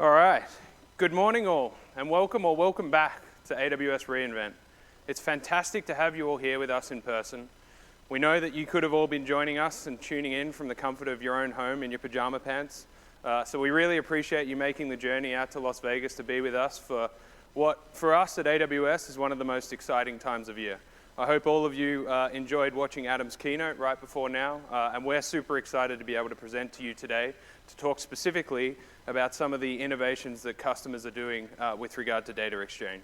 All right. Good morning all, and welcome back to AWS reInvent. It's fantastic to have you all here with us in person. We know that you could have all been joining us and tuning in from the comfort of your own home in your pajama pants. So we really appreciate you making the journey out to Las Vegas to be with us for what, for us at AWS, is one of the most exciting times of year. I hope all of you enjoyed watching Adam's keynote right before now, and we're super excited to be able to present to you today to talk specifically about some of the innovations that customers are doing with regard to data exchange.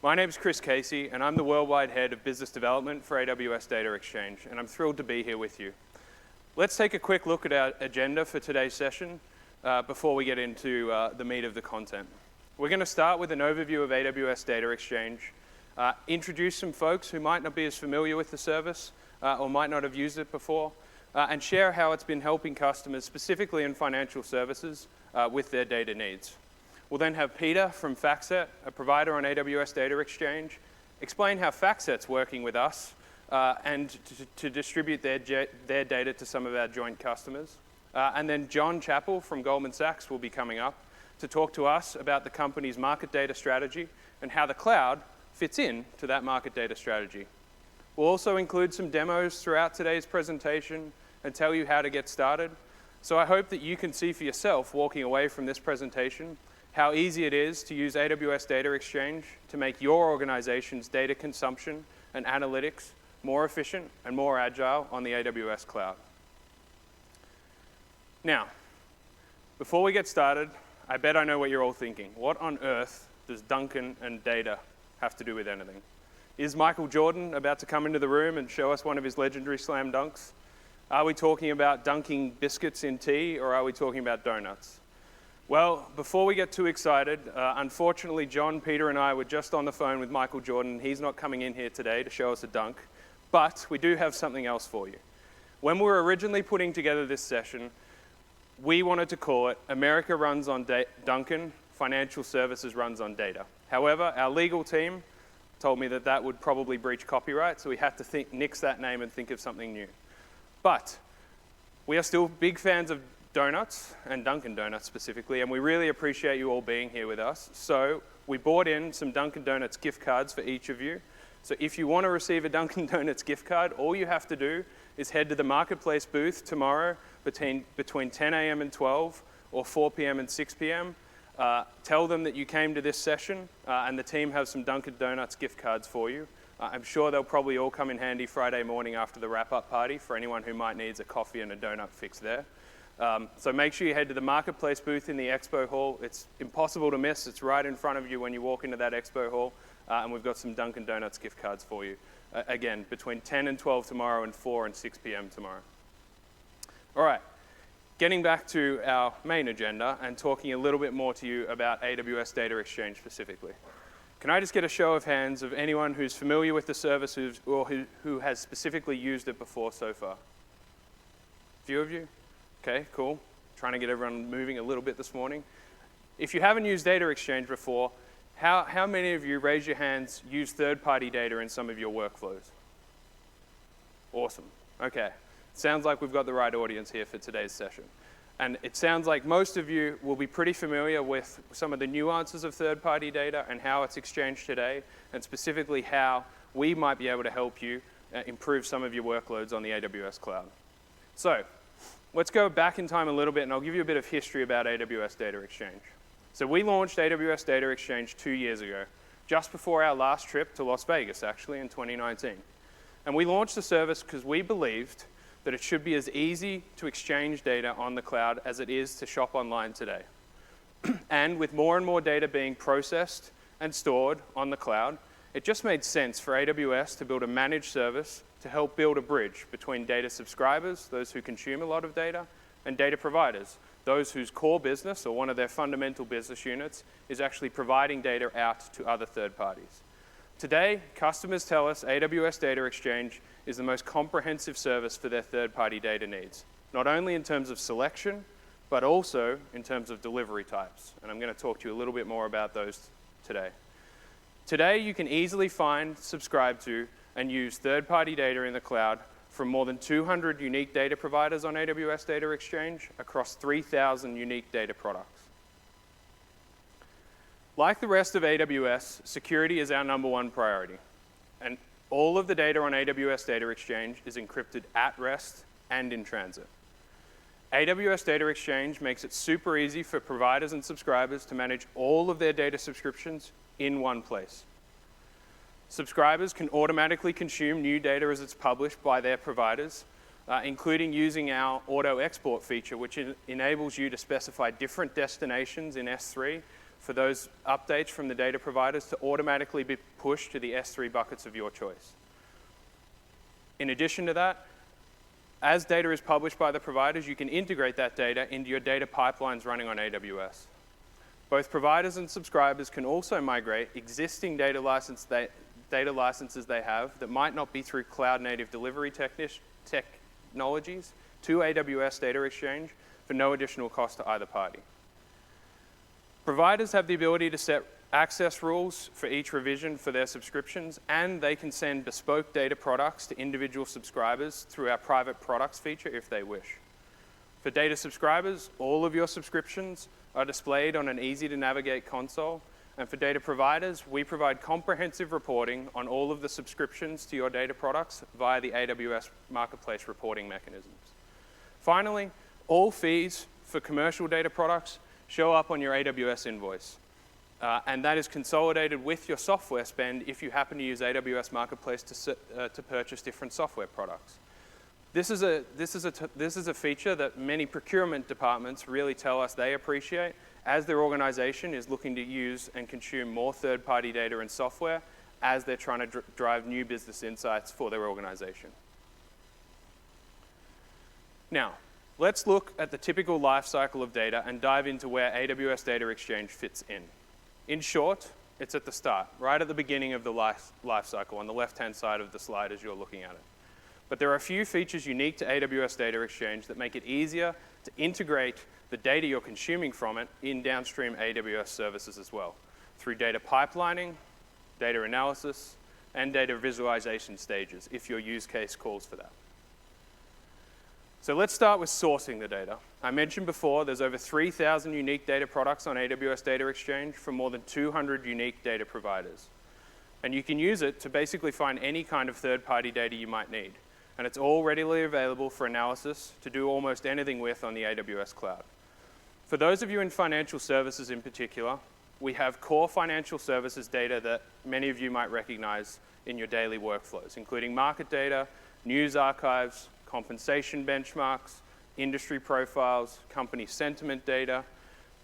My name is Chris Casey, and I'm the Worldwide Head of Business Development for AWS Data Exchange, and I'm thrilled to be here with you. Let's take a quick look at our agenda for today's session before we get into the meat of the content. We're going to start with an overview of AWS Data Exchange, introduce some folks who might not be as familiar with the service or might not have used it before, and share how it's been helping customers, specifically in financial services, with their data needs. We'll then have Peter from FactSet, a provider on AWS Data Exchange, explain how FactSet's working with us and to distribute their data to some of our joint customers. And then John Chappell from Goldman Sachs will be coming up to talk to us about the company's market data strategy and how the cloud fits in to that market data strategy. We'll also include some demos throughout today's presentation and tell you how to get started. So I hope that you can see for yourself, walking away from this presentation, how easy it is to use AWS Data Exchange to make your organization's data consumption and analytics more efficient and more agile on the AWS cloud. Now, before we get started, I bet I know what you're all thinking. What on earth does Dunkin' and data have to do with anything? Is Michael Jordan about to come into the room and show us one of his legendary slam dunks? Are we talking about dunking biscuits in tea, or are we talking about donuts? Well, before we get too excited, unfortunately, John, Peter, and I were just on the phone with Michael Jordan. He's not coming in here today to show us a dunk, but we do have something else for you. When we were originally putting together this session, we wanted to call it America Runs on Dunkin', Financial Services Runs on Data. However, our legal team told me that that would probably breach copyright, so we had to nix that name and think of something new. But we are still big fans of donuts, and Dunkin' Donuts specifically, and we really appreciate you all being here with us. So we bought in some Dunkin' Donuts gift cards for each of you. So if you want to receive a Dunkin' Donuts gift card, all you have to do is head to the Marketplace booth tomorrow between 10 a.m. and 12, or 4 p.m. and 6 p.m. Tell them that you came to this session, and the team have some Dunkin' Donuts gift cards for you. I'm sure they'll probably all come in handy Friday morning after the wrap-up party for anyone who might need a coffee and a donut fix there. So make sure you head to the Marketplace booth in the Expo Hall. It's impossible to miss. It's right in front of you when you walk into that Expo Hall, and we've got some Dunkin' Donuts gift cards for you. Again, between 10 and 12 tomorrow and 4 and 6 p.m. tomorrow. All right, getting back to our main agenda and talking a little bit more to you about AWS Data Exchange specifically. Can I just get a show of hands of anyone who's familiar with the service or who has specifically used it before so far? A few of you? Okay, cool. Trying to get everyone moving a little bit this morning. If you haven't used Data Exchange before, how many of you, raise your hands, use third-party data in some of your workflows? Awesome. Okay. Sounds like we've got the right audience here for today's session. And it sounds like most of you will be pretty familiar with some of the nuances of third-party data and how it's exchanged today, and specifically how we might be able to help you improve some of your workloads on the AWS cloud. So let's go back in time a little bit, and I'll give you a bit of history about AWS Data Exchange. So we launched AWS Data Exchange 2 years ago, just before our last trip to Las Vegas, actually, in 2019. And we launched the service because we believed that it should be as easy to exchange data on the cloud as it is to shop online today. And with more and more data being processed and stored on the cloud, it just made sense for AWS to build a managed service to help build a bridge between data subscribers, those who consume a lot of data, and data providers, those whose core business or one of their fundamental business units is actually providing data out to other third parties. Today, customers tell us AWS Data Exchange is the most comprehensive service for their third-party data needs, not only in terms of selection, but also in terms of delivery types. And I'm going to talk to you a little bit more about those today. Today, you can easily find, subscribe to, and use third-party data in the cloud from more than 200 unique data providers on AWS Data Exchange across 3,000 unique data products. Like the rest of AWS, security is our #1 priority. And all of the data on AWS Data Exchange is encrypted at rest and in transit. AWS Data Exchange makes it super easy for providers and subscribers to manage all of their data subscriptions in one place. Subscribers can automatically consume new data as it's published by their providers, including using our auto export feature, which enables you to specify different destinations in S3 for those updates from the data providers to automatically be pushed to the S3 buckets of your choice. In addition to that, as data is published by the providers, you can integrate that data into your data pipelines running on AWS. Both providers and subscribers can also migrate existing data licenses they have that might not be through cloud-native delivery technologies to AWS Data Exchange for no additional cost to either party. Providers have the ability to set access rules for each revision for their subscriptions, and they can send bespoke data products to individual subscribers through our private products feature if they wish. For data subscribers, all of your subscriptions are displayed on an easy-to-navigate console, and for data providers, we provide comprehensive reporting on all of the subscriptions to your data products via the AWS Marketplace reporting mechanisms. Finally, all fees for commercial data products show up on your AWS invoice. And that is consolidated with your software spend if you happen to use AWS Marketplace to purchase different software products. This is a feature that many procurement departments really tell us they appreciate as their organization is looking to use and consume more third-party data and software as they're trying to drive new business insights for their organization. Now, let's look at the typical life cycle of data and dive into where AWS Data Exchange fits in. In short, it's at the start, right at the beginning of the life cycle on the left-hand side of the slide as you're looking at it. But there are a few features unique to AWS Data Exchange that make it easier to integrate the data you're consuming from it in downstream AWS services as well, through data pipelining, data analysis, and data visualization stages, if your use case calls for that. So let's start with sourcing the data. I mentioned before there's over 3,000 unique data products on AWS Data Exchange from more than 200 unique data providers. And you can use it to basically find any kind of third-party data you might need. And it's all readily available for analysis to do almost anything with on the AWS cloud. For those of you in financial services in particular, we have core financial services data that many of you might recognize in your daily workflows, including market data, news archives, compensation benchmarks, industry profiles, company sentiment data,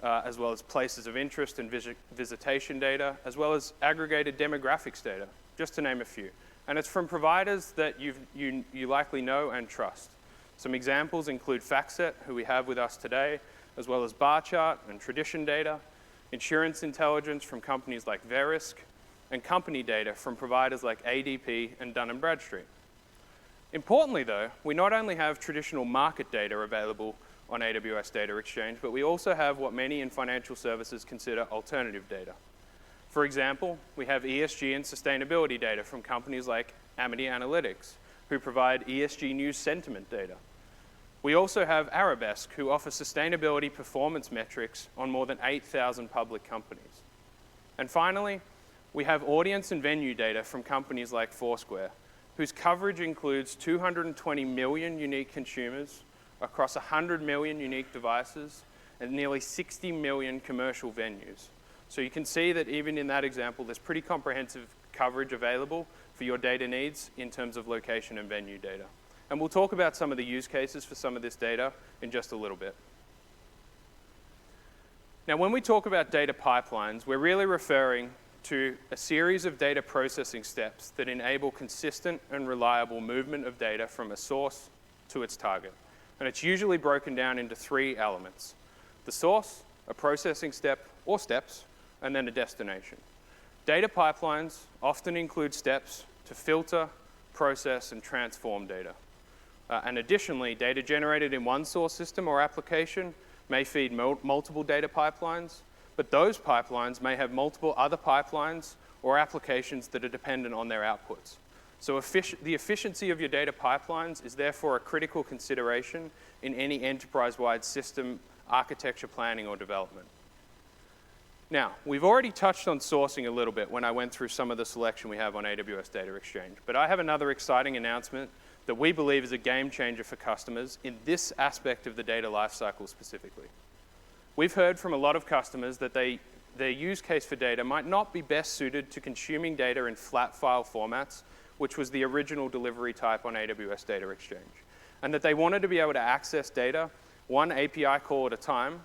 as well as places of interest and visitation data, as well as aggregated demographics data, just to name a few. And it's from providers that you likely know and trust. Some examples include FactSet, who we have with us today, as well as Barchart and Tradition Data, insurance intelligence from companies like Verisk, and company data from providers like ADP and Dun & Bradstreet. Importantly though, we not only have traditional market data available on AWS Data Exchange, but we also have what many in financial services consider alternative data. For example, we have ESG and sustainability data from companies like Amity Analytics, who provide ESG news sentiment data. We also have Arabesque, who offer sustainability performance metrics on more than 8,000 public companies. And finally, we have audience and venue data from companies like Foursquare, whose coverage includes 220 million unique consumers across 100 million unique devices and nearly 60 million commercial venues. So you can see that even in that example, there's pretty comprehensive coverage available for your data needs in terms of location and venue data. And we'll talk about some of the use cases for some of this data in just a little bit. Now, when we talk about data pipelines, we're really referring to a series of data processing steps that enable consistent and reliable movement of data from a source to its target. And it's usually broken down into 3 elements: the source, a processing step or steps, and then a destination. Data pipelines often include steps to filter, process, and transform data. And additionally, data generated in one source system or application may feed multiple data pipelines, but those pipelines may have multiple other pipelines or applications that are dependent on their outputs. So the efficiency of your data pipelines is therefore a critical consideration in any enterprise-wide system architecture planning or development. Now, we've already touched on sourcing a little bit when I went through some of the selection we have on AWS Data Exchange, but I have another exciting announcement that we believe is a game changer for customers in this aspect of the data lifecycle specifically. We've heard from a lot of customers that their use case for data might not be best suited to consuming data in flat file formats, which was the original delivery type on AWS Data Exchange, and that they wanted to be able to access data one API call at a time,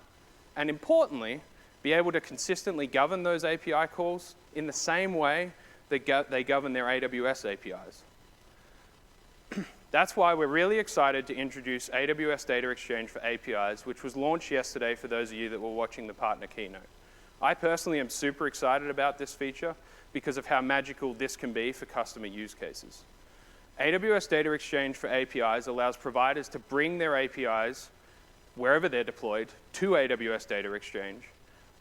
and importantly, be able to consistently govern those API calls in the same way that they govern their AWS APIs. That's why we're really excited to introduce AWS Data Exchange for APIs, which was launched yesterday for those of you that were watching the partner keynote. I personally am super excited about this feature because of how magical this can be for customer use cases. AWS Data Exchange for APIs allows providers to bring their APIs wherever they're deployed to AWS Data Exchange,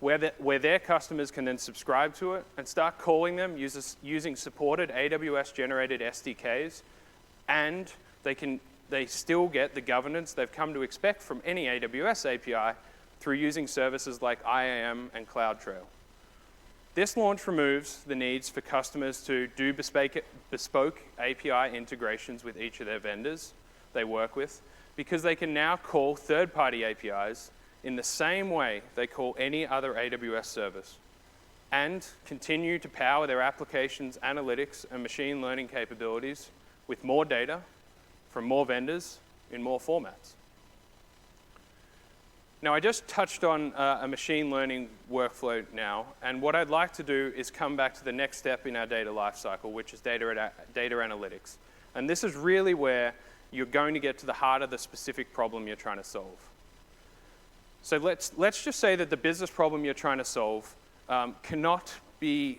where their customers can then subscribe to it and start calling them using supported AWS-generated SDKs, and they still get the governance they've come to expect from any AWS API through using services like IAM and CloudTrail. This launch removes the needs for customers to do bespoke API integrations with each of their vendors they work with, because they can now call third-party APIs in the same way they call any other AWS service, and continue to power their applications, analytics, and machine learning capabilities with more data from more vendors in more formats. Now, I just touched on a machine learning workflow now, and what I'd like to do is come back to the next step in our data lifecycle, which is data analytics. And this is really where you're going to get to the heart of the specific problem you're trying to solve. So let's just say that the business problem you're trying to solve cannot be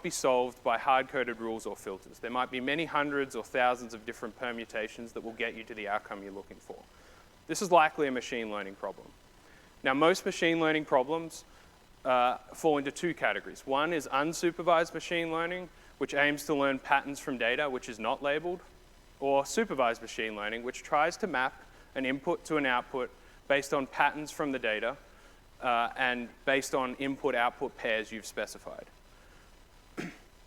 solved by hard-coded rules or filters. There might be many hundreds or thousands of different permutations that will get you to the outcome you're looking for. This is likely a machine learning problem. Now, most machine learning problems fall into two categories. One is unsupervised machine learning, which aims to learn patterns from data which is not labeled, or supervised machine learning, which tries to map an input to an output based on patterns from the data and based on input-output pairs you've specified.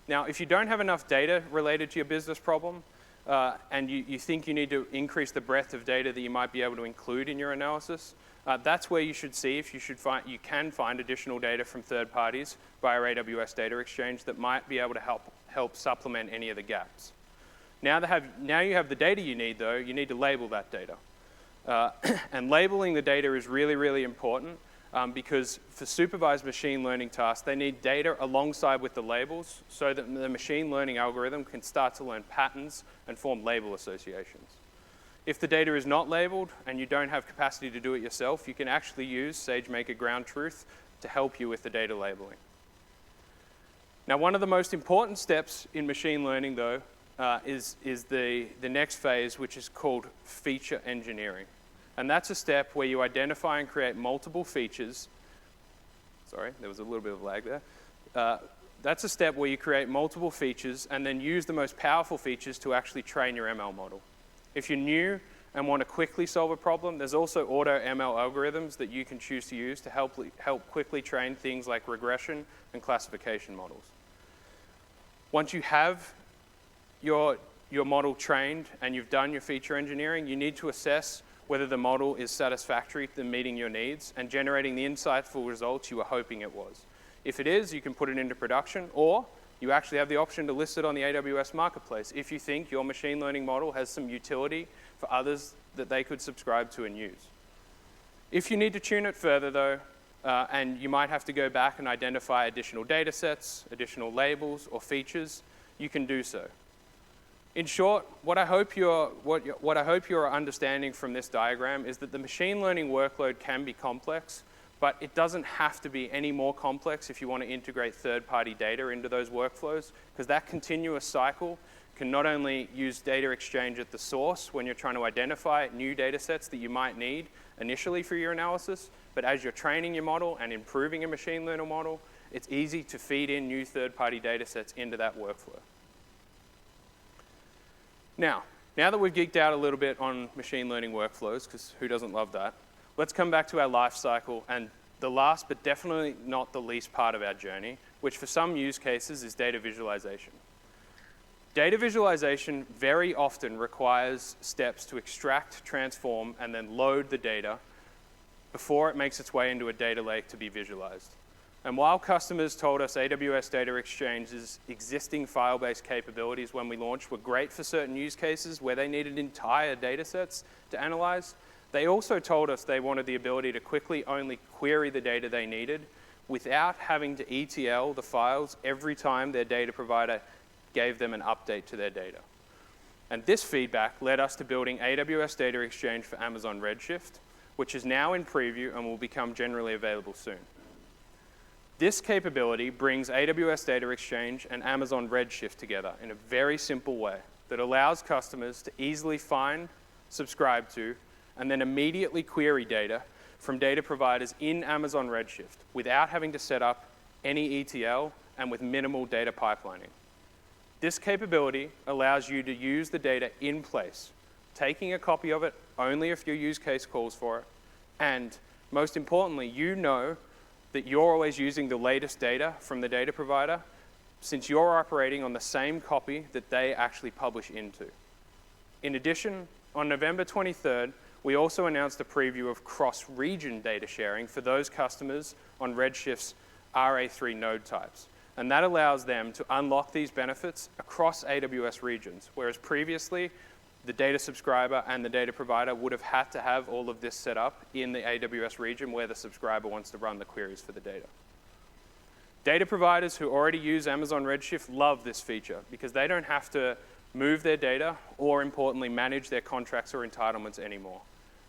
Now, if you don't have enough data related to your business problem, and you think you need to increase the breadth of data that you might be able to include in your analysis, that's where you should see if you can find additional data from third parties via AWS Data Exchange that might be able to help supplement any of the gaps. Now you have the data you need, though, you need to label that data. And labeling the data is really, really important because for supervised machine learning tasks, they need data alongside with the labels so that the machine learning algorithm can start to learn patterns and form label associations. If the data is not labeled and you don't have capacity to do it yourself, you can actually use SageMaker Ground Truth to help you with the data labeling. Now, one of the most important steps in machine learning, though, is the next phase, which is called feature engineering. And that's a step where you identify and create multiple features. Sorry, there was a little bit of lag there. That's a step where you create multiple features and then use the most powerful features to actually train your ML model. If you're new and want to quickly solve a problem, there's also auto ML algorithms that you can choose to use to help quickly train things like regression and classification models. Once you have your model trained and you've done your feature engineering, you need to assess whether the model is satisfactory to meeting your needs and generating the insightful results you were hoping it was. If it is, you can put it into production, or you actually have the option to list it on the AWS Marketplace if you think your machine learning model has some utility for others that they could subscribe to and use. If you need to tune it further, though, and you might have to go back and identify additional data sets, additional labels, or features, you can do so. In short, what I hope you're understanding from this diagram is that the machine learning workload can be complex, but it doesn't have to be any more complex if you want to integrate third-party data into those workflows, because that continuous cycle can not only use data exchange at the source when you're trying to identify new data sets that you might need initially for your analysis, but as you're training your model and improving your machine learning model, it's easy to feed in new third-party data sets into that workflow. Now that we've geeked out a little bit on machine learning workflows, because who doesn't love that, let's come back to our life cycle and the last but definitely not the least part of our journey, which for some use cases is data visualization. Data visualization very often requires steps to extract, transform, and then load the data before it makes its way into a data lake to be visualized. And while customers told us AWS Data Exchange's existing file-based capabilities when we launched were great for certain use cases where they needed entire data sets to analyze, they also told us they wanted the ability to quickly only query the data they needed without having to ETL the files every time their data provider gave them an update to their data. And this feedback led us to building AWS Data Exchange for Amazon Redshift, which is now in preview and will become generally available soon. This capability brings AWS Data Exchange and Amazon Redshift together in a very simple way that allows customers to easily find, subscribe to, and then immediately query data from data providers in Amazon Redshift without having to set up any ETL and with minimal data pipelining. This capability allows you to use the data in place, taking a copy of it only if your use case calls for it, and most importantly, you know that you're always using the latest data from the data provider since you're operating on the same copy that they actually publish into. In addition, on November 23rd, we also announced a preview of cross-region data sharing for those customers on Redshift's RA3 node types. And that allows them to unlock these benefits across AWS regions, whereas previously, the data subscriber and the data provider would have had to have all of this set up in the AWS region where the subscriber wants to run the queries for the data. Data providers who already use Amazon Redshift love this feature because they don't have to move their data or, importantly, manage their contracts or entitlements anymore.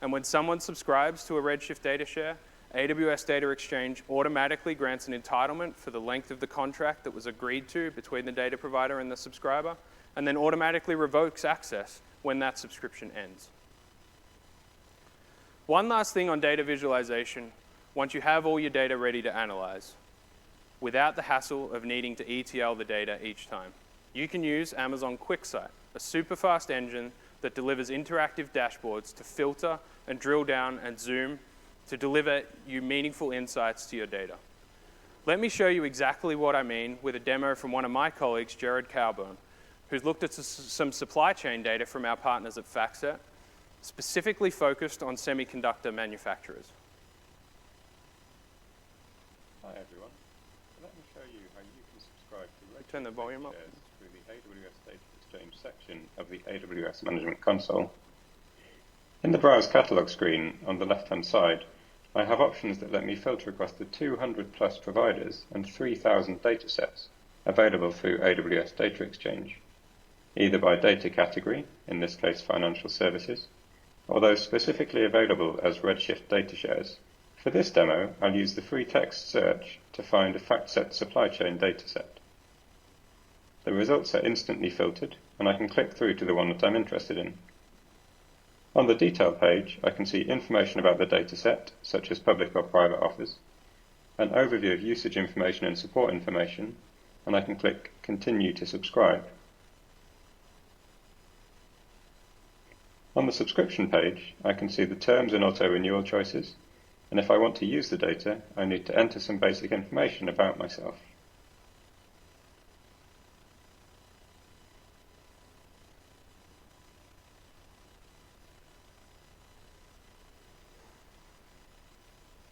And when someone subscribes to a Redshift data share, AWS Data Exchange automatically grants an entitlement for the length of the contract that was agreed to between the data provider and the subscriber, and then automatically revokes access when that subscription ends. One last thing on data visualization, once you have all your data ready to analyze, without the hassle of needing to ETL the data each time, you can use Amazon QuickSight, a super fast engine that delivers interactive dashboards to filter and drill down and zoom to deliver you meaningful insights to your data. Let me show you exactly what I mean with a demo from one of my colleagues, Jared Cowburn, who's looked at some supply chain data from our partners at FactSet, specifically focused on semiconductor manufacturers. Hi everyone. Let me show you how you can subscribe to Turn the volume up. through the AWS Data Exchange section of the AWS Management Console. In the Browse Catalog screen on the left-hand side, I have options that let me filter across the 200 plus providers and 3,000 datasets available through AWS Data Exchange, either by data category, in this case financial services, or those specifically available as Redshift data shares. For this demo, I'll use the free text search to find a FactSet supply chain dataset. The results are instantly filtered, and I can click through to the one that I'm interested in. On the detail page, I can see information about the dataset, such as public or private offers, an overview of usage information and support information, and I can click Continue to subscribe. On the subscription page, I can see the terms and auto-renewal choices, and if I want to use the data, I need to enter some basic information about myself.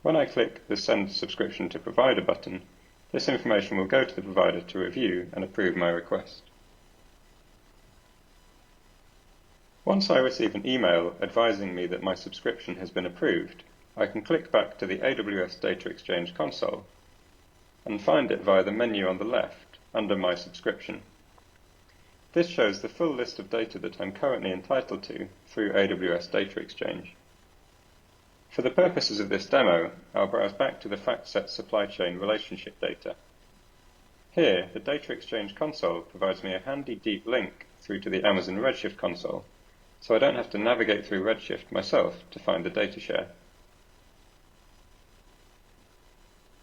When I click the Send Subscription to Provider button, this information will go to the provider to review and approve my request. Once I receive an email advising me that my subscription has been approved, I can click back to the AWS Data Exchange console and find it via the menu on the left under My Subscription. This shows the full list of data that I'm currently entitled to through AWS Data Exchange. For the purposes of this demo, I'll browse back to the FactSet supply chain relationship data. Here, the Data Exchange console provides me a handy deep link through to the Amazon Redshift console, so I don't have to navigate through Redshift myself to find the data share.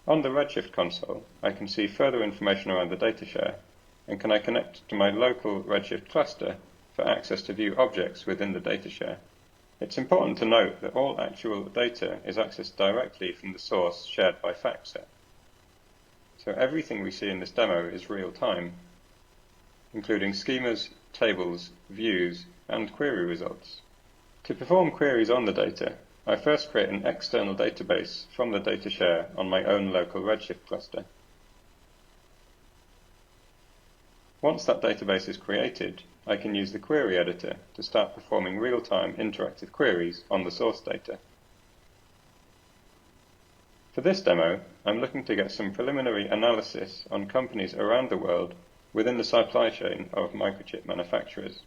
On the Redshift console, I can see further information around the data share, and can I connect to my local Redshift cluster for access to view objects within the data share. It's important to note that all actual data is accessed directly from the source shared by FactSet. So everything we see in this demo is real-time, including schemas, tables, views, and query results. To perform queries on the data, I first create an external database from the data share on my own local Redshift cluster. Once that database is created, I can use the query editor to start performing real-time interactive queries on the source data. For this demo, I'm looking to get some preliminary analysis on companies around the world within the supply chain of microchip manufacturers.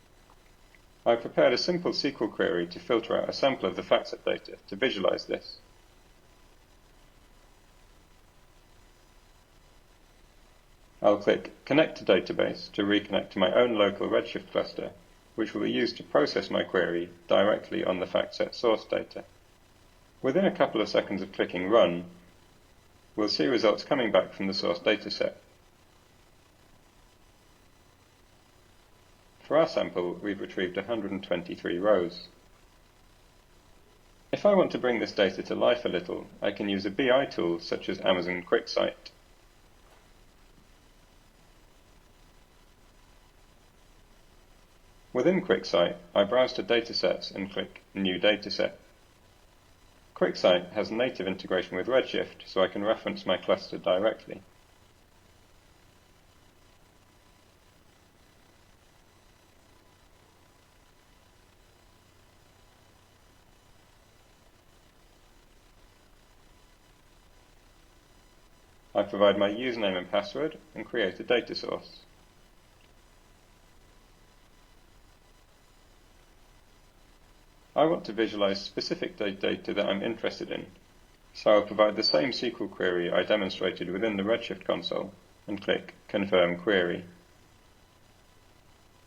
I've prepared a simple SQL query to filter out a sample of the FactSet data to visualize this. I'll click Connect to Database to reconnect to my own local Redshift cluster, which will be used to process my query directly on the FactSet source data. Within a couple of seconds of clicking Run, we'll see results coming back from the source dataset. For our sample, we've retrieved 123 rows. If I want to bring this data to life a little, I can use a BI tool such as Amazon QuickSight. Within QuickSight, I browse to Datasets and click New Dataset. QuickSight has native integration with Redshift, so I can reference my cluster directly. I provide my username and password and create a data source. I want to visualize specific data that I'm interested in, so I'll provide the same SQL query I demonstrated within the Redshift console and click Confirm Query.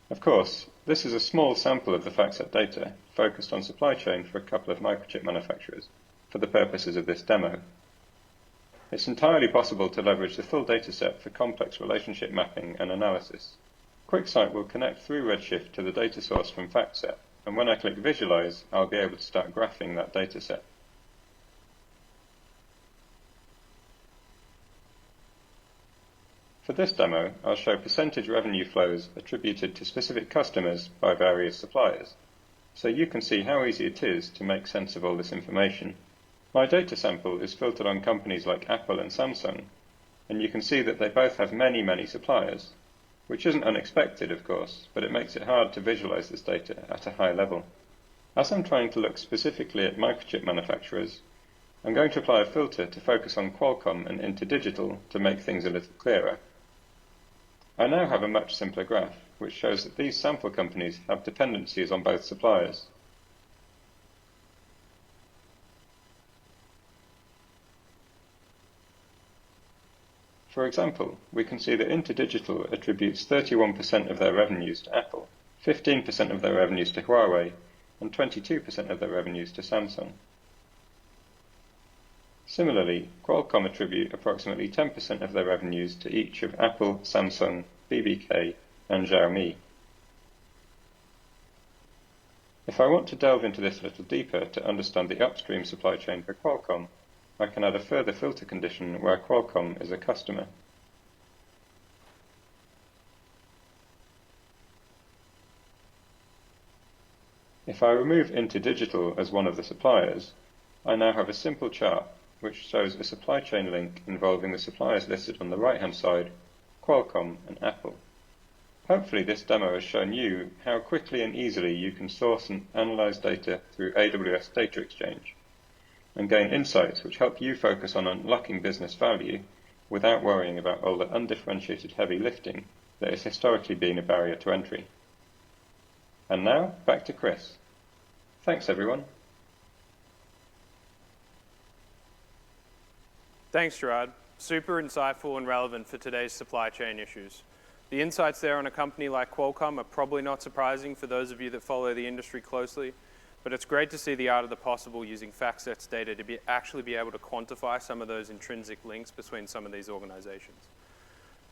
Of course, this is a small sample of the FactSet data focused on supply chain for a couple of microchip manufacturers for the purposes of this demo. It's entirely possible to leverage the full dataset for complex relationship mapping and analysis. QuickSight will connect through Redshift to the data source from FactSet, and when I click Visualize, I'll be able to start graphing that dataset. For this demo, I'll show percentage revenue flows attributed to specific customers by various suppliers, so you can see how easy it is to make sense of all this information. My data sample is filtered on companies like Apple and Samsung, and you can see that they both have many suppliers, which isn't unexpected, of course, but it makes it hard to visualize this data at a high level. As I'm trying to look specifically at microchip manufacturers, I'm going to apply a filter to focus on Qualcomm and InterDigital to make things a little clearer. I now have a much simpler graph, which shows that these sample companies have dependencies on both suppliers. For example, we can see that InterDigital attributes 31% of their revenues to Apple, 15% of their revenues to Huawei, and 22% of their revenues to Samsung. Similarly, Qualcomm attribute approximately 10% of their revenues to each of Apple, Samsung, BBK, and Xiaomi. If I want to delve into this a little deeper to understand the upstream supply chain for Qualcomm, I can add a further filter condition where Qualcomm is a customer. If I remove InterDigital as one of the suppliers, I now have a simple chart which shows a supply chain link involving the suppliers listed on the right-hand side, Qualcomm and Apple. Hopefully this demo has shown you how quickly and easily you can source and analyze data through AWS Data Exchange, and gain insights which help you focus on unlocking business value without worrying about all the undifferentiated heavy lifting that has historically been a barrier to entry. And now, back to Chris. Thanks, everyone. Thanks, Gerard. Super insightful and relevant for today's supply chain issues. The insights there on a company like Qualcomm are probably not surprising for those of you that follow the industry closely, but it's great to see the art of the possible using FactSet's data to actually be able to quantify some of those intrinsic links between some of these organizations.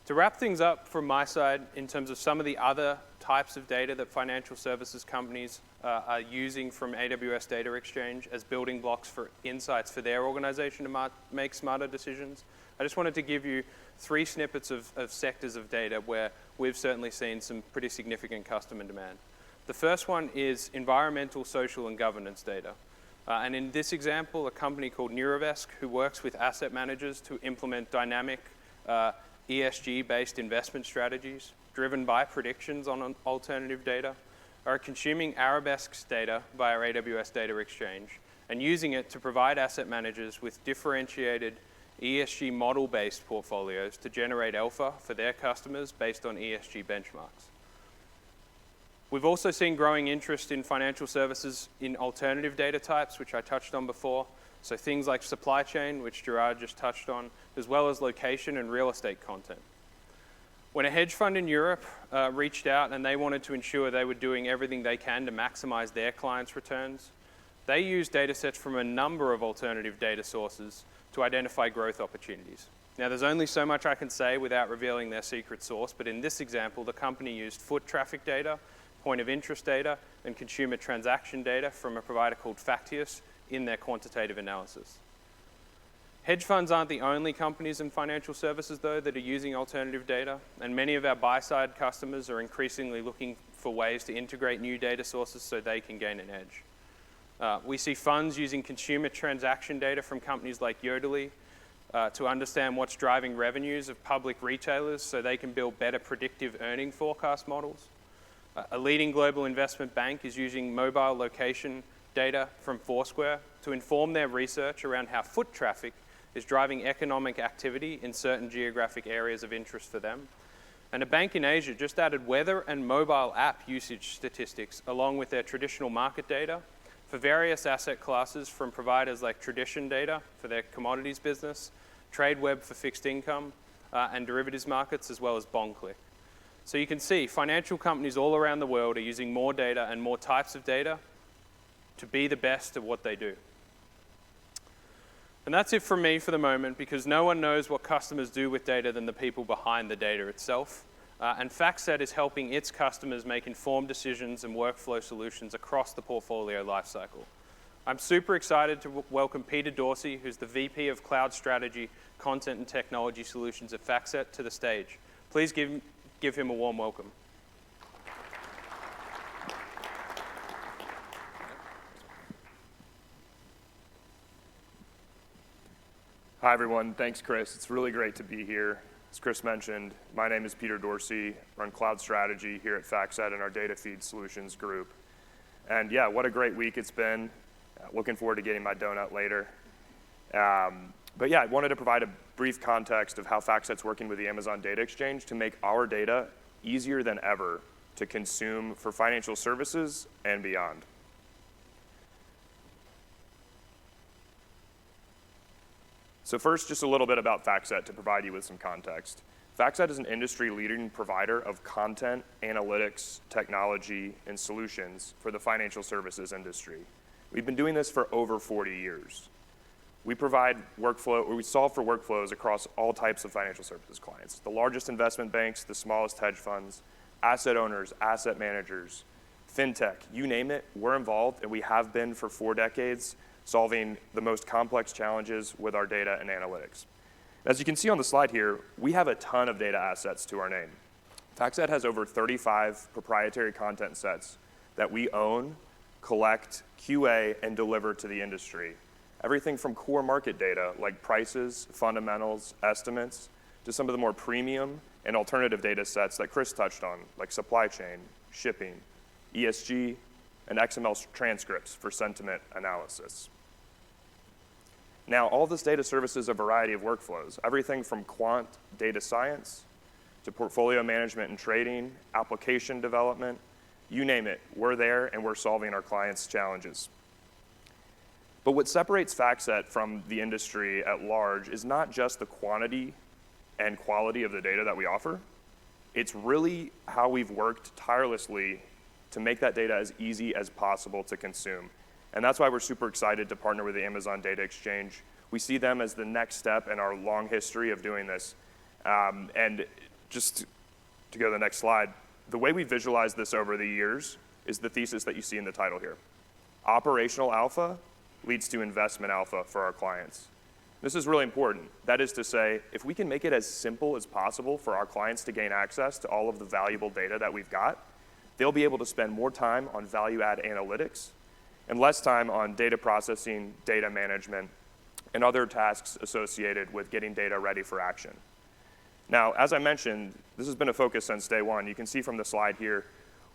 To wrap things up from my side in terms of some of the other types of data that financial services companies are using from AWS Data Exchange as building blocks for insights for their organization to make smarter decisions. I just wanted to give you 3 snippets of sectors of data where we've certainly seen some pretty significant customer demand. The first one is environmental, social, and governance data. And in this example, a company called Neurovesk, who works with asset managers to implement dynamic ESG-based investment strategies driven by predictions on alternative data, are consuming Arabesque's data via AWS Data Exchange and using it to provide asset managers with differentiated ESG model-based portfolios to generate alpha for their customers based on ESG benchmarks. We've also seen growing interest in financial services in alternative data types, which I touched on before. So things like supply chain, which Gerard just touched on, as well as location and real estate content. When a hedge fund in Europe reached out and they wanted to ensure they were doing everything they can to maximize their clients' returns, they used data sets from a number of alternative data sources to identify growth opportunities. Now, there's only so much I can say without revealing their secret source, but in this example, the company used foot traffic data, point of interest data, and consumer transaction data from a provider called Factious in their quantitative analysis. Hedge funds aren't the only companies in financial services, though, that are using alternative data, and many of our buy-side customers are increasingly looking for ways to integrate new data sources so they can gain an edge. We see funds using consumer transaction data from companies like Yodlee to understand what's driving revenues of public retailers so they can build better predictive earning forecast models. A leading global investment bank is using mobile location data from Foursquare to inform their research around how foot traffic is driving economic activity in certain geographic areas of interest for them. And a bank in Asia just added weather and mobile app usage statistics along with their traditional market data for various asset classes from providers like Tradition Data for their commodities business, TradeWeb for fixed income, and derivatives markets, as well as BondClick. So you can see financial companies all around the world are using more data and more types of data to be the best at what they do. And that's it from me for the moment, because no one knows what customers do with data than the people behind the data itself. And FactSet is helping its customers make informed decisions and workflow solutions across the portfolio lifecycle. I'm super excited to welcome Peter Dorsey, who's the VP of Cloud Strategy, Content and Technology Solutions at FactSet, to the stage. Please give him a warm welcome. Hi, everyone. Thanks, Chris. It's really great to be here. As Chris mentioned, my name is Peter Dorsey. I run Cloud Strategy here at FactSet in our Data Feed Solutions group. And yeah, what a great week it's been. Looking forward to getting my donut later. But yeah, I wanted to provide a brief context of how FactSet's working with the Amazon Data Exchange to make our data easier than ever to consume for financial services and beyond. So first, just a little bit about FactSet to provide you with some context. FactSet is an industry-leading provider of content, analytics, technology, and solutions for the financial services industry. We've been doing this for over 40 years. We solve for workflows across all types of financial services clients. The largest investment banks, the smallest hedge funds, asset owners, asset managers, fintech, you name it, we're involved, and we have been for 4 decades, solving the most complex challenges with our data and analytics. As you can see on the slide here, we have a ton of data assets to our name. FactSet has over 35 proprietary content sets that we own, collect, QA, and deliver to the industry. Everything from core market data like prices, fundamentals, estimates, to some of the more premium and alternative data sets that Chris touched on, like supply chain, shipping, ESG, and XML transcripts for sentiment analysis. Now, all this data services a variety of workflows, everything from quant data science to portfolio management and trading, application development, you name it, we're there and we're solving our clients' challenges. But what separates FactSet from the industry at large is not just the quantity and quality of the data that we offer. It's really how we've worked tirelessly to make that data as easy as possible to consume. And that's why we're super excited to partner with the Amazon Data Exchange. We see them as the next step in our long history of doing this. And just to go to the next slide, the way we visualize this over the years is the thesis that you see in the title here. Operational alpha leads to investment alpha for our clients. This is really important. That is to say, if we can make it as simple as possible for our clients to gain access to all of the valuable data that we've got, they'll be able to spend more time on value-add analytics and less time on data processing, data management, and other tasks associated with getting data ready for action. Now, as I mentioned, this has been a focus since day one. You can see from the slide here,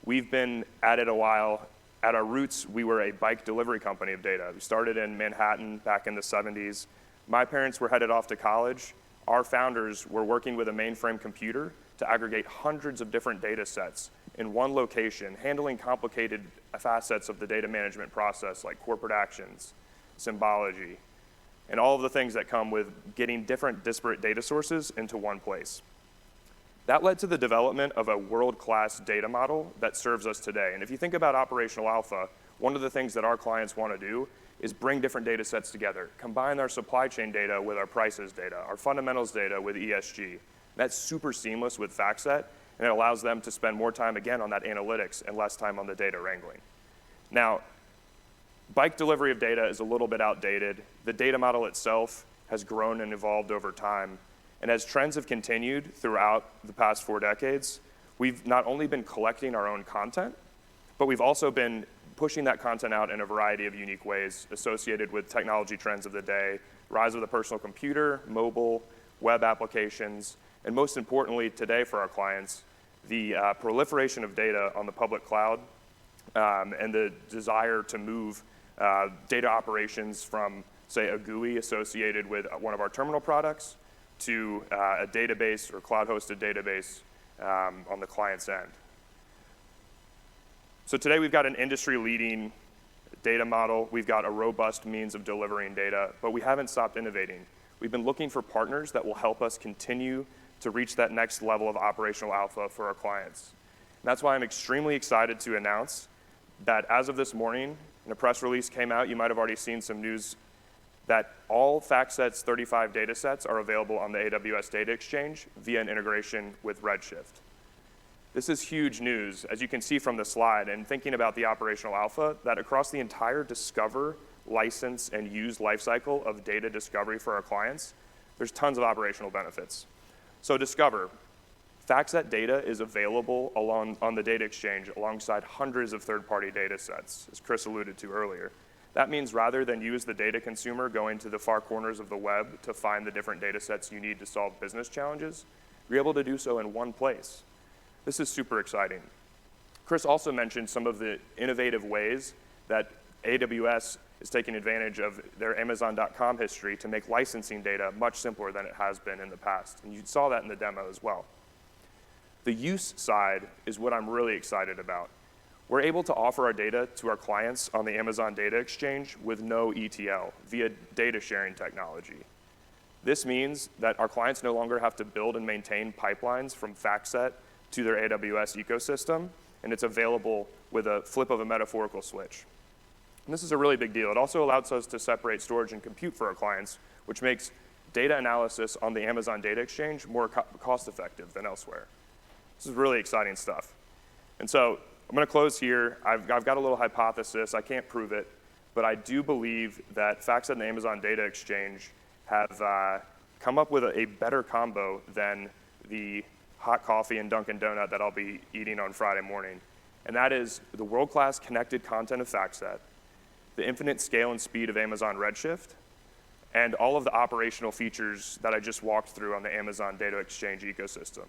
we've been at it a while. At our roots, we were a bike delivery company of data. We started in Manhattan back in the 70s. My parents were headed off to college. Our founders were working with a mainframe computer to aggregate hundreds of different data sets in one location, handling complicated facets of the data management process like corporate actions, symbology, and all of the things that come with getting different disparate data sources into one place. That led to the development of a world-class data model that serves us today. And if you think about operational alpha, one of the things that our clients want to do is bring different data sets together, combine our supply chain data with our prices data, our fundamentals data with ESG. That's super seamless with FactSet, and it allows them to spend more time, again, on that analytics and less time on the data wrangling. Now, bike delivery of data is a little bit outdated. The data model itself has grown and evolved over time. And as trends have continued throughout the past 4 decades, we've not only been collecting our own content, but we've also been pushing that content out in a variety of unique ways associated with technology trends of the day, rise of the personal computer, mobile, web applications, and most importantly today for our clients, the proliferation of data on the public cloud and the desire to move data operations from, say, a GUI associated with one of our terminal products to a database or cloud-hosted database on the client's end. So today we've got an industry-leading data model. We've got a robust means of delivering data, but we haven't stopped innovating. We've been looking for partners that will help us continue to reach that next level of operational alpha for our clients. And that's why I'm extremely excited to announce that as of this morning, and a press release came out, you might have already seen some news that all FactSet's 35 data sets are available on the AWS Data Exchange via an integration with Redshift. This is huge news, as you can see from the slide, and thinking about the operational alpha, that across the entire discover, license, and use lifecycle of data discovery for our clients, there's tons of operational benefits. So discover, FactSet data is available on the data exchange alongside hundreds of third-party data sets, as Chris alluded to earlier. That means rather than you as the data consumer going to the far corners of the web to find the different data sets you need to solve business challenges, you're able to do so in one place. This is super exciting. Chris also mentioned some of the innovative ways that AWS is taking advantage of their Amazon.com history to make licensing data much simpler than it has been in the past. And you saw that in the demo as well. The use side is what I'm really excited about. We're able to offer our data to our clients on the Amazon Data Exchange with no ETL via data sharing technology. This means that our clients no longer have to build and maintain pipelines from FactSet to their AWS ecosystem, and it's available with a flip of a metaphorical switch. And this is a really big deal. It also allows us to separate storage and compute for our clients, which makes data analysis on the Amazon Data Exchange more cost-effective than elsewhere. This is really exciting stuff. And so I'm going to close here. I've got a little hypothesis. I can't prove it, but I do believe that FactSet and the Amazon Data Exchange have come up with a better combo than the hot coffee and Dunkin' Donut that I'll be eating on Friday morning. And that is the world-class connected content of FactSet, the infinite scale and speed of Amazon Redshift, and all of the operational features that I just walked through on the Amazon Data Exchange ecosystem.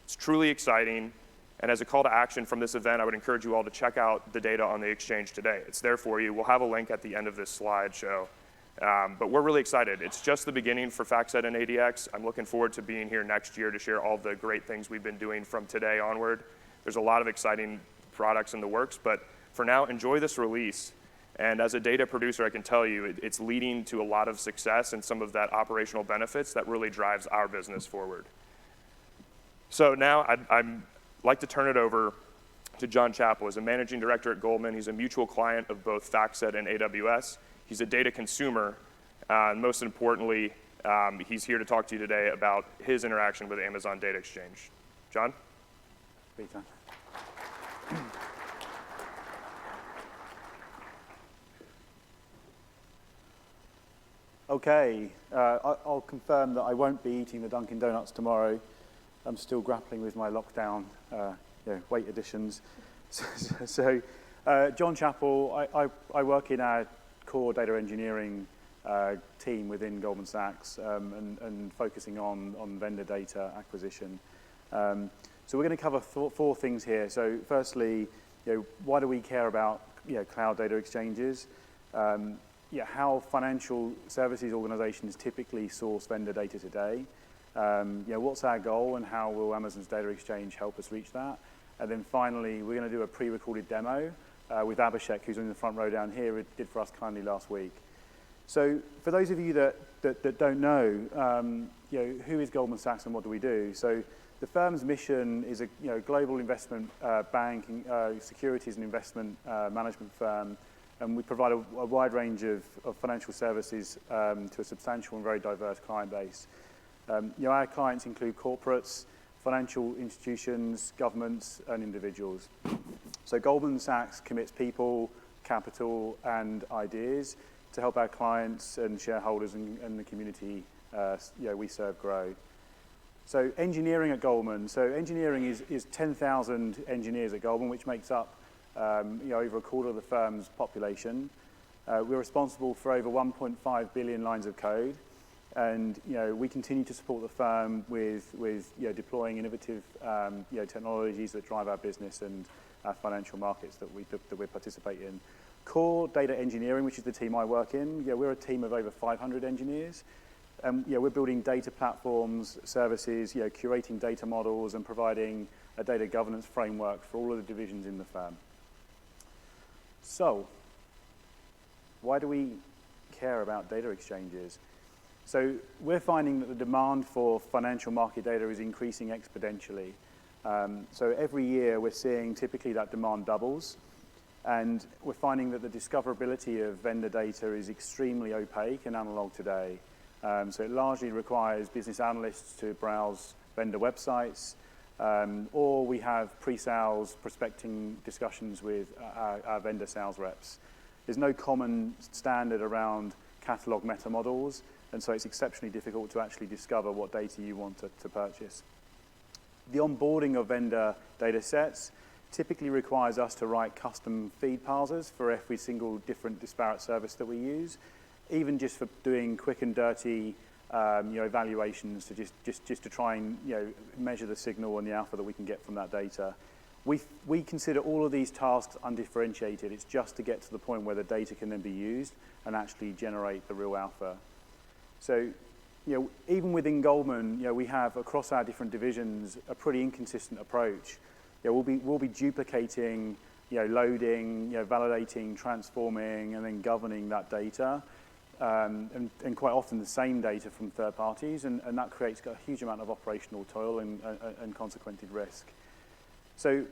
It's truly exciting. And as a call to action from this event, I would encourage you all to check out the data on the exchange today. It's there for you. We'll have a link at the end of this slideshow. But we're really excited. It's just the beginning for FactSet and ADX. I'm looking forward to being here next year to share all the great things we've been doing from today onward. There's a lot of exciting products in the works, but for now, enjoy this release. And as a data producer, I can tell you it's leading to a lot of success and some of that operational benefits that really drives our business forward. So now I'd like to turn it over to John Chappell. He's a managing director at Goldman. He's a mutual client of both FactSet and AWS. He's a data consumer, and most importantly, he's here to talk to you today about his interaction with the Amazon Data Exchange. John? Great, John. Okay, I'll confirm that I won't be eating the Dunkin' Donuts tomorrow. I'm still grappling with my lockdown weight additions. So John Chappell, I work in our core data engineering team within Goldman Sachs and focusing on vendor data acquisition. So we're going to cover four things here. So firstly, why do we care about cloud data exchanges? How financial services organizations typically source vendor data today. What's our goal and how will Amazon's data exchange help us reach that? And then finally, we're going to do a pre-recorded demo with Abhishek, who's in the front row down here, did for us kindly last week. So for those of you that don't know, who is Goldman Sachs and what do we do? So the firm's mission is a global investment banking, securities and investment management firm, and we provide a wide range of financial services to a substantial and very diverse client base. Our clients include corporates, financial institutions, governments, and individuals. So Goldman Sachs commits people, capital, and ideas to help our clients and shareholders and the community we serve grow. So engineering at Goldman. So engineering is 10,000 engineers at Goldman, which makes up over a quarter of the firm's population. We're responsible for over 1.5 billion lines of code, and we continue to support the firm with deploying innovative technologies that drive our business and our financial markets that we participate in. Core data engineering, which is the team I work in, we're a team of over 500 engineers. We're building data platforms, services, curating data models, and providing a data governance framework for all of the divisions in the firm. So, why do we care about data exchanges? So we're finding that the demand for financial market data is increasing exponentially. So every year we're seeing typically that demand doubles, and we're finding that the discoverability of vendor data is extremely opaque and analog today. So it largely requires business analysts to browse vendor websites, or we have pre-sales prospecting discussions with our vendor sales reps. There's no common standard around catalog meta models, and so it's exceptionally difficult to actually discover what data you want to purchase. The onboarding of vendor data sets typically requires us to write custom feed parsers for every single different disparate service that we use, even just for doing quick and dirty evaluations to just to try and measure the signal and the alpha that we can get from that data. We consider all of these tasks undifferentiated. It's just to get to the point where the data can then be used and actually generate the real alpha. So, even within Goldman, we have across our different divisions a pretty inconsistent approach. We'll be duplicating, loading, validating, transforming, and then governing that data. And quite often the same data from third parties, and that creates a huge amount of operational toil and consequently risk. So,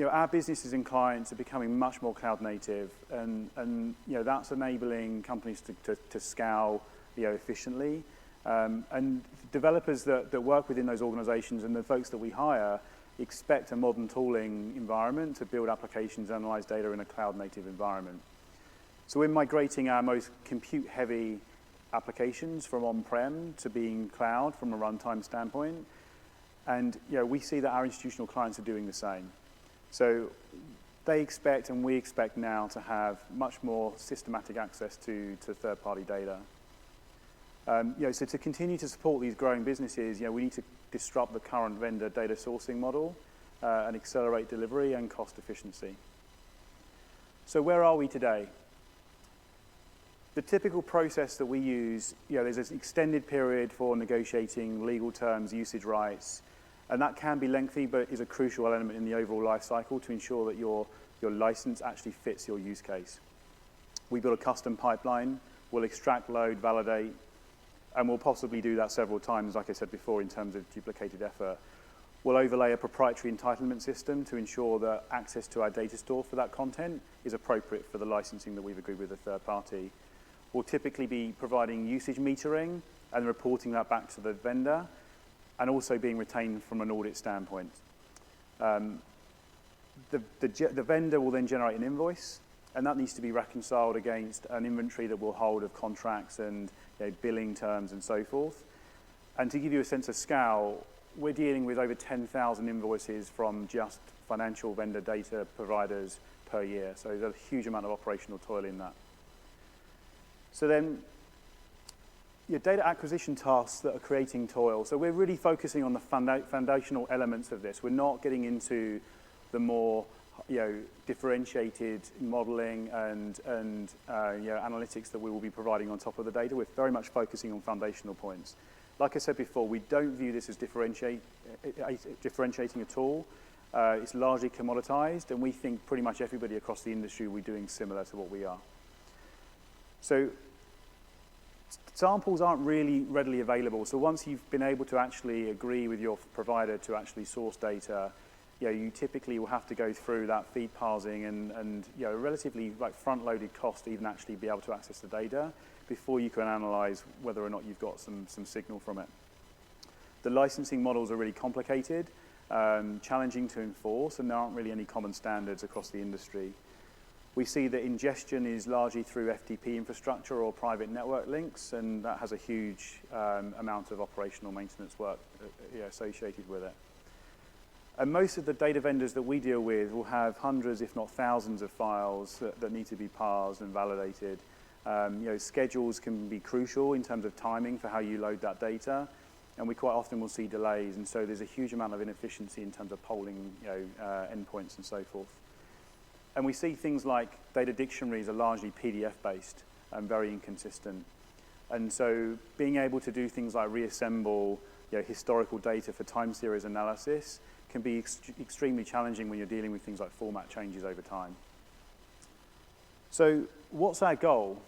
our businesses and clients are becoming much more cloud native, and that's enabling companies to scale efficiently. And developers that work within those organizations and the folks that we hire expect a modern tooling environment to build applications, analyze data in a cloud native environment. So we're migrating our most compute-heavy applications from on-prem to being cloud from a runtime standpoint. And we see that our institutional clients are doing the same. So they expect, and we expect now, to have much more systematic access to third-party data. So to continue to support these growing businesses, we need to disrupt the current vendor data sourcing model and accelerate delivery and cost efficiency. So where are we today? The typical process that we use, there's this extended period for negotiating legal terms, usage rights, and that can be lengthy, but is a crucial element in the overall life cycle to ensure that your license actually fits your use case. We build a custom pipeline, we'll extract, load, validate, and we'll possibly do that several times, like I said before, in terms of duplicated effort. We'll overlay a proprietary entitlement system to ensure that access to our data store for that content is appropriate for the licensing that we've agreed with a third party. We'll typically be providing usage metering and reporting that back to the vendor, and also being retained from an audit standpoint. The vendor will then generate an invoice, and that needs to be reconciled against an inventory that we'll hold of contracts and billing terms and so forth. And to give you a sense of scale, we're dealing with over 10,000 invoices from just financial vendor data providers per year. So there's a huge amount of operational toil in that. So then, your data acquisition tasks that are creating toil. So we're really focusing on the foundational elements of this. We're not getting into the more differentiated modeling and analytics that we will be providing on top of the data. We're very much focusing on foundational points. Like I said before, we don't view this as differentiating at all. It's largely commoditized, and we think pretty much everybody across the industry will be doing similar to what we are. So samples aren't really readily available. So once you've been able to actually agree with your provider to actually source data, you typically will have to go through that feed parsing and a relatively front-loaded cost to even actually be able to access the data before you can analyze whether or not you've got some signal from it. The licensing models are really complicated, challenging to enforce, and there aren't really any common standards across the industry. We see that ingestion is largely through FTP infrastructure or private network links, and that has a huge amount of operational maintenance work associated with it. And most of the data vendors that we deal with will have hundreds, if not thousands, of files that need to be parsed and validated. Schedules can be crucial in terms of timing for how you load that data, and we quite often will see delays, and so there's a huge amount of inefficiency in terms of polling endpoints and so forth. And we see things like data dictionaries are largely PDF-based and very inconsistent. And so being able to do things like reassemble historical data for time series analysis can be extremely challenging when you're dealing with things like format changes over time. So what's our goal?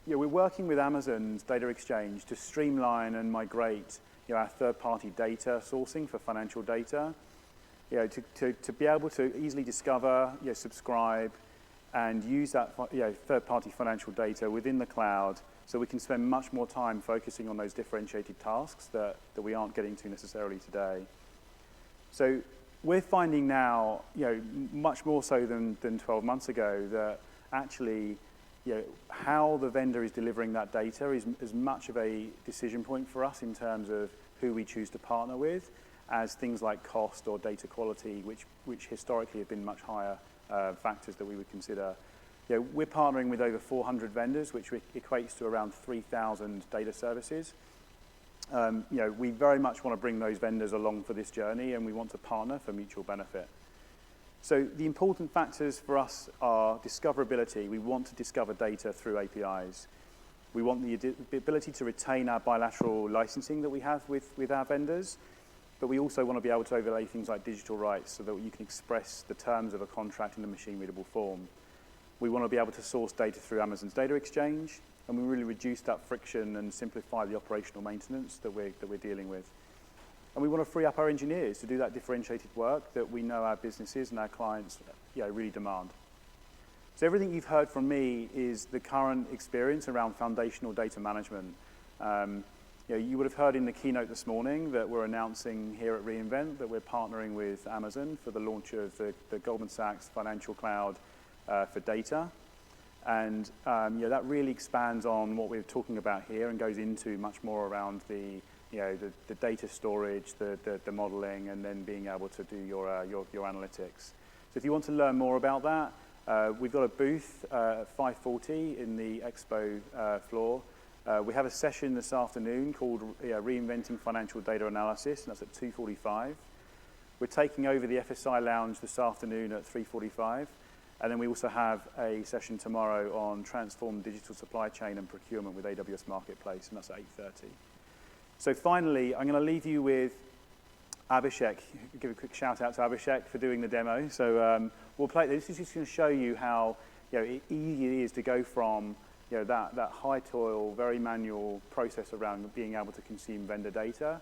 We're working with Amazon's Data Exchange to streamline and migrate our third-party data sourcing for financial data, to be able to easily discover, subscribe, and use that third-party financial data within the cloud, so we can spend much more time focusing on those differentiated tasks that we aren't getting to necessarily today. So we're finding now, much more so than 12 months ago, that actually, how the vendor is delivering that data is as much of a decision point for us in terms of who we choose to partner with, as things like cost or data quality, which historically have been much higher factors that we would consider. We're partnering with over 400 vendors, which equates to around 3,000 data services. We very much want to bring those vendors along for this journey, and we want to partner for mutual benefit. So the important factors for us are discoverability. We want to discover data through APIs. We want the ability to retain our bilateral licensing that we have with our vendors, but we also want to be able to overlay things like digital rights so that you can express the terms of a contract in a machine-readable form. We want to be able to source data through Amazon's Data Exchange, and we really reduce that friction and simplify the operational maintenance that we're dealing with. And we want to free up our engineers to do that differentiated work that we know our businesses and our clients really demand. So everything you've heard from me is the current experience around foundational data management. You would have heard in the keynote this morning that we're announcing here at reInvent that we're partnering with Amazon for the launch of the Goldman Sachs Financial Cloud for data. And that really expands on what we're talking about here and goes into much more around the data storage, the modeling, and then being able to do your analytics. So if you want to learn more about that, we've got a booth at 5:40 in the expo floor. We have a session this afternoon called Reinventing Financial Data Analysis, and that's at 2:45. We're taking over the FSI Lounge this afternoon at 3:45. And then we also have a session tomorrow on transformed digital supply chain and procurement with AWS Marketplace, and that's at 8:30. So finally, I'm going to leave you with Abhishek. Give a quick shout out to Abhishek for doing the demo. So we'll play. This is just going to show you how easy it is to go from that high toil, very manual process around being able to consume vendor data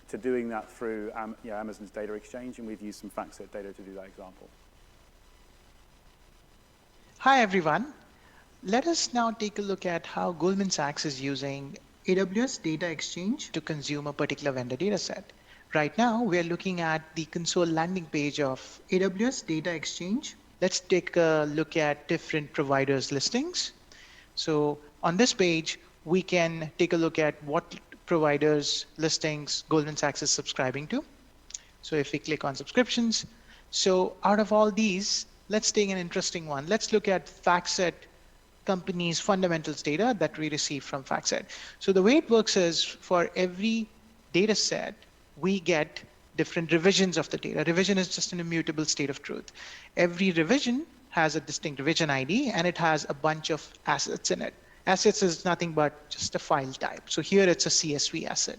to doing that through Amazon's Data Exchange, and we've used some FactSet data to do that example. Hi, everyone. Let us now take a look at how Goldman Sachs is using AWS Data Exchange to consume a particular vendor data set. Right now, we are looking at the console landing page of AWS Data Exchange. Let's take a look at different providers listings. So On this page, we can take a look at what providers, listings Goldman Sachs is subscribing to. So if we click on subscriptions, so out of all these, let's take an interesting one. Let's look at FactSet company's fundamentals data that we receive from FactSet. So the way it works is for every data set, we get different revisions of the data. Revision is just an immutable state of truth. Every revision has a distinct revision ID, and it has a bunch of assets in it. Assets is nothing but just a file type. So here it's a CSV asset.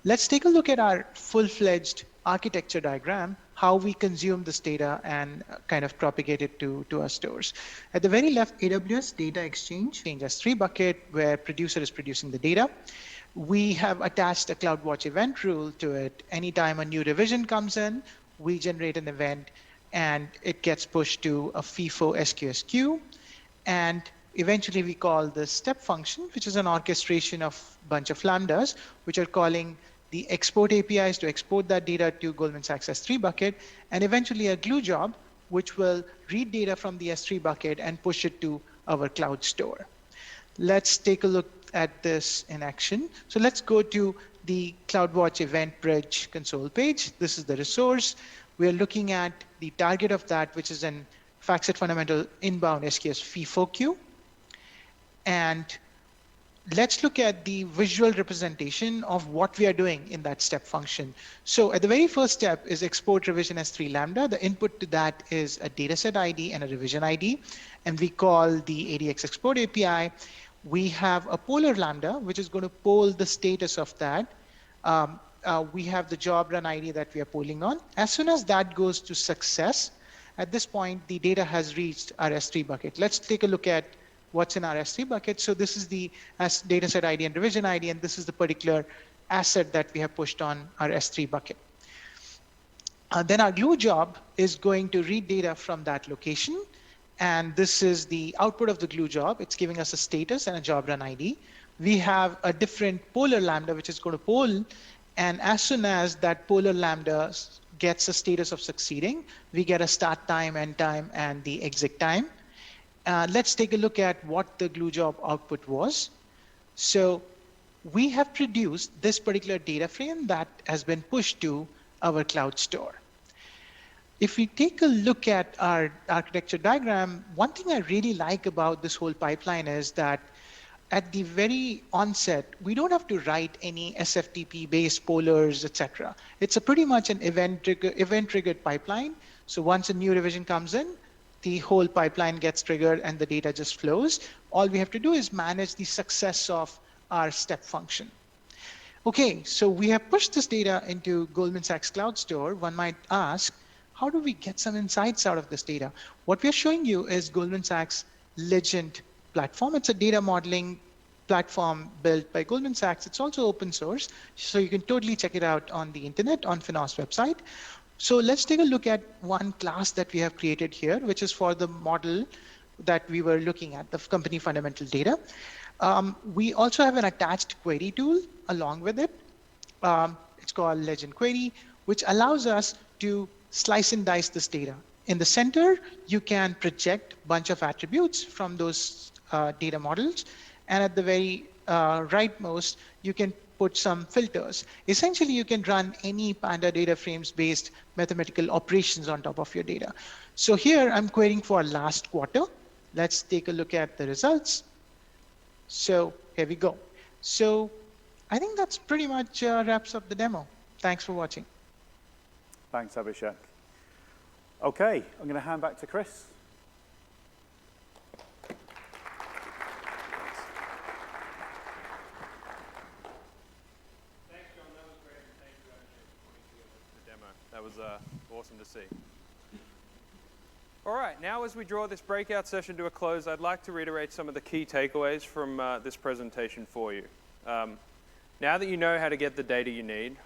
Let's take a look at our full-fledged architecture diagram, how we consume this data and kind of propagate it to our stores. At the very left, AWS Data Exchange S3 bucket where producer is producing the data. We have attached a CloudWatch event rule to it. Anytime a new revision comes in, we generate an event and it gets pushed to a FIFO SQS queue. And eventually we call the step function, which is an orchestration of a bunch of lambdas, which are calling the export APIs to export that data to Goldman Sachs S3 bucket, and eventually a glue job, which will read data from the S3 bucket and push it to our cloud store. Let's take a look at this in action. So let's go to the CloudWatch Event Bridge console page. This is the resource. We are looking at the target of that, which is an FactSet fundamental inbound SQS FIFO queue. And let's look at the visual representation of what we are doing in that step function. So at the very first step is export revision S3 lambda. The input to that is a dataset ID and a revision ID. And we call the ADX export API. We have a poller lambda, which is going to poll the status of that. We have the job run ID that we are polling on. As soon as that goes to success, at this point, the data has reached our S3 bucket. Let's take a look at what's in our S3 bucket. So this is the dataset ID and revision ID, and this is the particular asset that we have pushed on our S3 bucket. Then our glue job is going to read data from that location. And this is the output of the glue job. It's giving us a status and a job run ID. We have a different poller lambda, which is going to poll. And as soon as that poller lambda gets a status of succeeding, we get a start time, end time, and the exit time. Let's take a look at what the glue job output was. So we have produced this particular data frame that has been pushed to our cloud store. If we take a look at our architecture diagram, one thing I really like about this whole pipeline is that at the very onset, we don't have to write any SFTP-based pollers, etc. It's a pretty much an event-triggered pipeline. So once a new revision comes in, the whole pipeline gets triggered and the data just flows. All we have to do is manage the success of our step function. Okay, so we have pushed this data into Goldman Sachs Cloud Store. One might ask, how do we get some insights out of this data? What we're showing you is Goldman Sachs Legend platform. It's a data modeling platform built by Goldman Sachs. It's also open source, so you can totally check it out on the internet, on Finos website. So let's take a look at one class that we have created here, which is for the model that we were looking at, the company fundamental data. We also have an attached query tool along with it. It's called Legend Query, which allows us to slice and dice this data. In the center, you can project a bunch of attributes from those data models. And at the very rightmost, you can put some filters. Essentially, you can run any Panda data frames based mathematical operations on top of your data. So here I'm querying for last quarter. Let's take a look at the results. So here we go. So I think that's pretty much wraps up the demo. Thanks for watching. Thanks, Abhishek. Okay, I'm going to hand back to Chris. Thanks, John. That was great. Thank you, Abhishek, for putting together the demo. That was awesome to see. All right, now as we draw this breakout session to a close, I'd like to reiterate some of the key takeaways from this presentation for you. Now that you know how to get the data you need,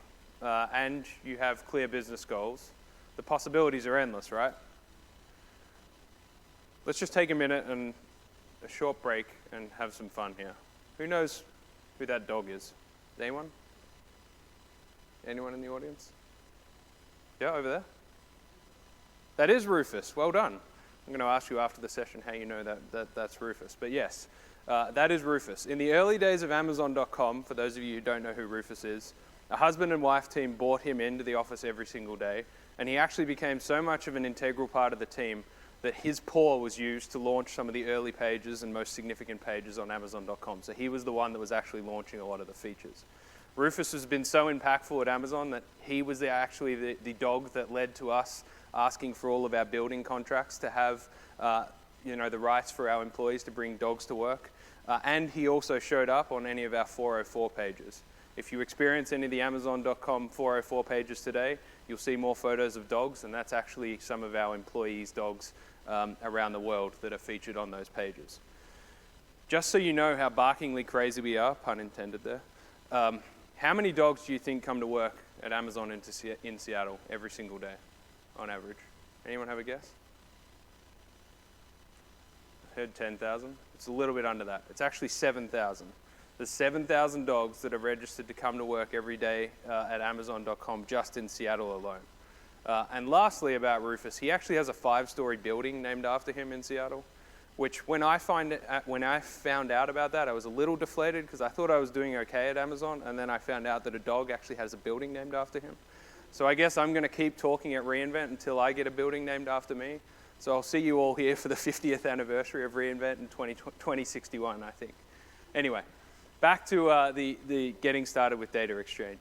and you have clear business goals, the possibilities are endless, right? Let's just take a minute and a short break and have some fun here. Who knows who that dog is? Anyone? Anyone in the audience? Yeah, over there? That is Rufus. Well done. I'm going to ask you after the session how you know that's Rufus. But yes, That is Rufus. In the early days of Amazon.com, for those of you who don't know who Rufus is, a husband and wife team brought him into the office every single day, and he actually became so much of an integral part of the team that his paw was used to launch some of the early pages and most significant pages on Amazon.com. So he was the one that was actually launching a lot of the features. Rufus has been so impactful at Amazon that he was actually the dog that led to us asking for all of our building contracts to have the rights for our employees to bring dogs to work. And he also showed up on any of our 404 pages. If you experience any of the Amazon.com 404 pages today, you'll see more photos of dogs, and that's actually some of our employees' dogs around the world that are featured on those pages. Just so you know how barkingly crazy we are, pun intended there, how many dogs do you think come to work at Amazon in Seattle every single day, on average? Anyone have a guess? I heard 10,000. It's a little bit under that. It's actually 7,000. There's 7,000 dogs that are registered to come to work every day at Amazon.com just in Seattle alone. And lastly about Rufus, he actually has a 5-story building named after him in Seattle, which when I found out about that, I was a little deflated because I thought I was doing okay at Amazon, and then I found out that a dog actually has a building named after him. So I guess I'm going to keep talking at reInvent until I get a building named after me. So I'll see you all here for the 50th anniversary of reInvent in 2061, I think. Anyway, back to the getting started with data exchange.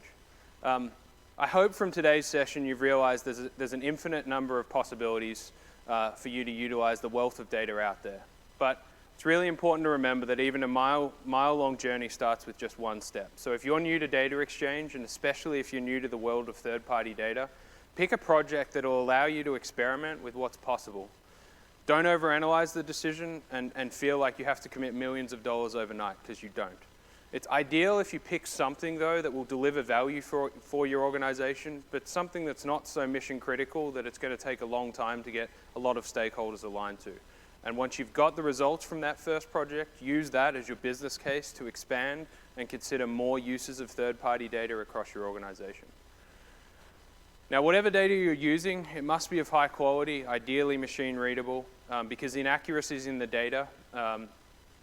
I hope from today's session you've realized there's an infinite number of possibilities for you to utilize the wealth of data out there. But it's really important to remember that even a mile-long journey starts with just one step. So if you're new to data exchange, and especially if you're new to the world of third-party data, pick a project that will allow you to experiment with what's possible. Don't overanalyze the decision and feel like you have to commit millions of dollars overnight, because you don't. It's ideal if you pick something, though, that will deliver value for your organization, but something that's not so mission critical that it's going to take a long time to get a lot of stakeholders aligned to. And once you've got the results from that first project, use that as your business case to expand and consider more uses of third-party data across your organization. Now, whatever data you're using, it must be of high quality, ideally machine readable, because inaccuracies in the data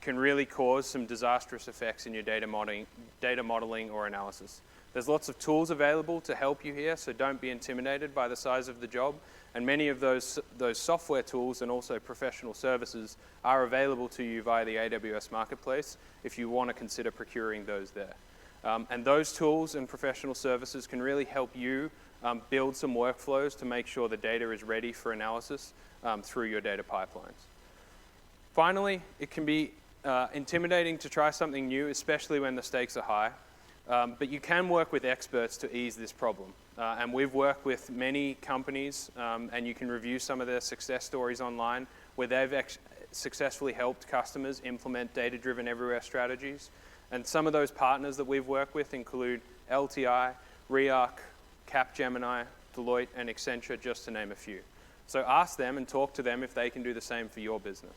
can really cause some disastrous effects in your data modeling or analysis. There's lots of tools available to help you here, so don't be intimidated by the size of the job. And many of those software tools and also professional services are available to you via the AWS Marketplace if you want to consider procuring those there. And those tools and professional services can really help you build some workflows to make sure the data is ready for analysis through your data pipelines. Finally, it can be intimidating to try something new, especially when the stakes are high. But you can work with experts to ease this problem. And we've worked with many companies, and you can review some of their success stories online, where they've successfully helped customers implement data-driven everywhere strategies. And some of those partners that we've worked with include LTI, Rearc, Capgemini, Deloitte, and Accenture, just to name a few. So ask them and talk to them if they can do the same for your business.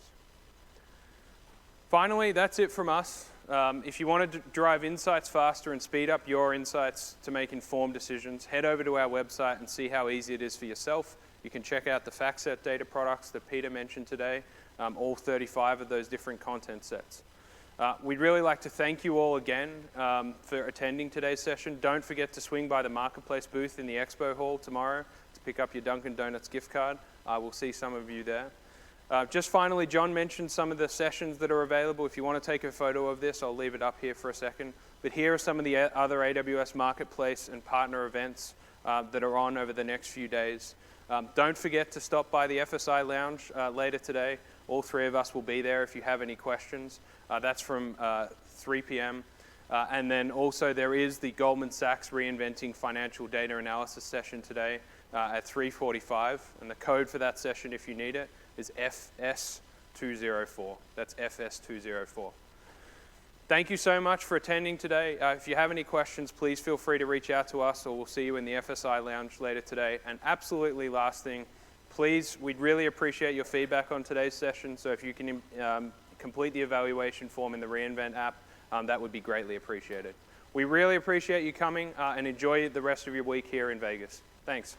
Finally, that's it from us. If you want to drive insights faster and speed up your insights to make informed decisions, head over to our website and see how easy it is for yourself. You can check out the FactSet data products that Peter mentioned today, all 35 of those different content sets. We'd really like to thank you all again for attending today's session. Don't forget to swing by the Marketplace booth in the Expo Hall tomorrow to pick up your Dunkin' Donuts gift card. I will see some of you there. Just finally, John mentioned some of the sessions that are available. If you want to take a photo of this, I'll leave it up here for a second. But here are some of the other AWS Marketplace and partner events that are on over the next few days. Don't forget to stop by the FSI Lounge later today. All three of us will be there if you have any questions. That's from 3 p.m. And then also there is the Goldman Sachs Reinventing Financial Data Analysis session today at 3:45. And the code for that session, if you need it, is FS204. That's FS204. Thank you so much for attending today. If you have any questions, please feel free to reach out to us, or we'll see you in the FSI Lounge later today. And absolutely last thing, please, we'd really appreciate your feedback on today's session. So if you can complete the evaluation form in the reInvent app, that would be greatly appreciated. We really appreciate you coming and enjoy the rest of your week here in Vegas. Thanks.